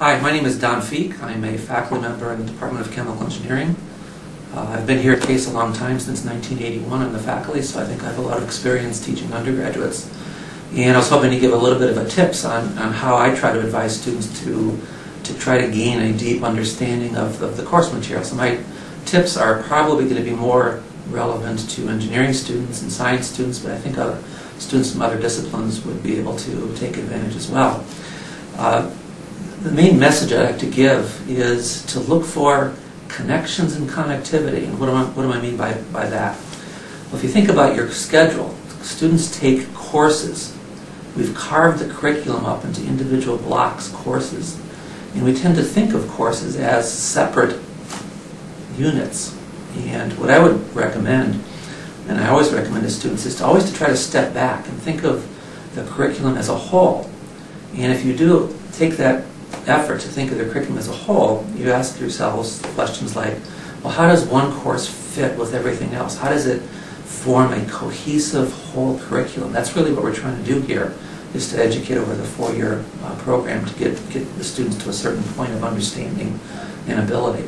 Hi, my name is Don Feke. I'm a faculty member in the Department of Chemical Engineering. I've been here at Case a long time, since 1981 on the faculty, so I think I have a lot of experience teaching undergraduates. And I was hoping to give a little bit of a tips on how I try to advise students to try to gain a deep understanding of the course material. So my tips are probably going to be more relevant to engineering students and science students, but I think other students from other disciplines would be able to take advantage as well. The main message I'd like to give is to look for connections and connectivity. And what do I mean by that? Well, if you think about your schedule, students take courses. We've carved the curriculum up into individual blocks, courses. And we tend to think of courses as separate units. And what I would recommend, and I always recommend to students, is to always try to step back and think of the curriculum as a whole. And if you do take that effort to think of the curriculum as a whole, you ask yourselves questions like, well, how does one course fit with everything else? How does it form a cohesive whole curriculum? That's really what we're trying to do here, is to educate over the four-year program to get the students to a certain point of understanding and ability.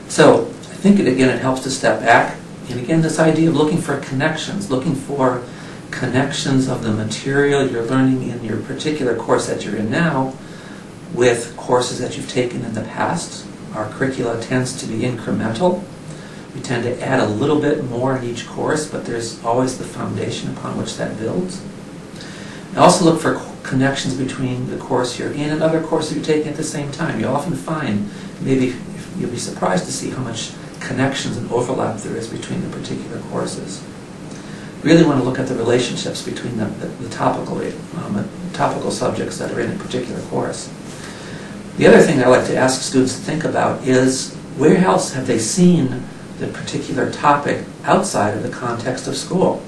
So I think, again, it helps to step back. And again, this idea of looking for connections, looking for connections of the material you're learning in your particular course that you're in now with courses that you've taken in the past. Our curricula tends to be incremental. We tend to add a little bit more in each course, but there's always the foundation upon which that builds. And also look for connections between the course you're in and other courses you're taking at the same time. You'll often find, maybe you'll be surprised to see how much connections and overlap there is between the particular courses. Really want to look at the relationships between the topical subjects that are in a particular course. The other thing I like to ask students to think about is, where else have they seen the particular topic outside of the context of school?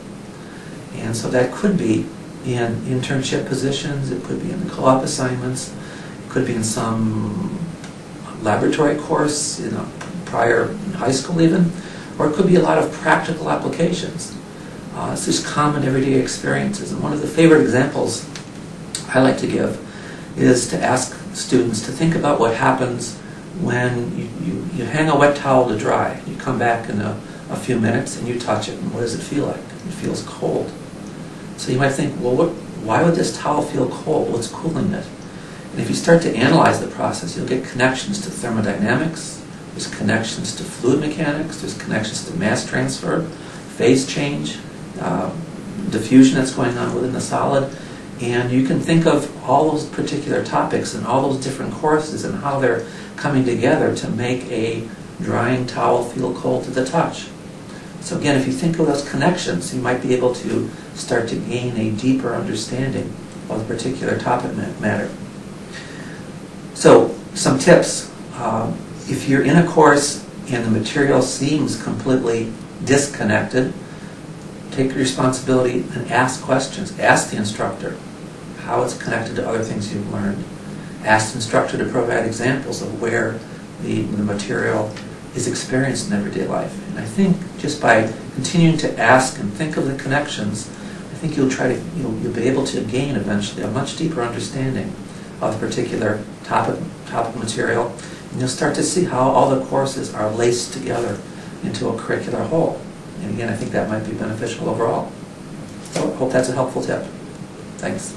And so that could be in internship positions, it could be in the co-op assignments, it could be in some laboratory course in a prior high school even, or it could be a lot of practical applications. It's just common everyday experiences. And one of the favorite examples I like to give is to ask students to think about what happens when you hang a wet towel to dry. You come back in a few minutes and you touch it, and what does it feel like? It feels cold. So you might think, well, why would this towel feel cold? What's cooling it? And if you start to analyze the process, you'll get connections to thermodynamics, there's connections to fluid mechanics, there's connections to mass transfer, phase change, diffusion that's going on within the solid. And you can think of all those particular topics and all those different courses and how they're coming together to make a drying towel feel cold to the touch. So again, if you think of those connections, you might be able to start to gain a deeper understanding of the particular topic matter. So some tips. If you're in a course and the material seems completely disconnected, take responsibility and ask questions. Ask the instructor how it's connected to other things you've learned. Ask the instructor to provide examples of where the material is experienced in everyday life. And I think just by continuing to ask and think of the connections, I think you'll be able to gain eventually a much deeper understanding of the particular topic material, and you'll start to see how all the courses are laced together into a curricular whole. And again, I think that might be beneficial overall. So I hope that's a helpful tip. Thanks.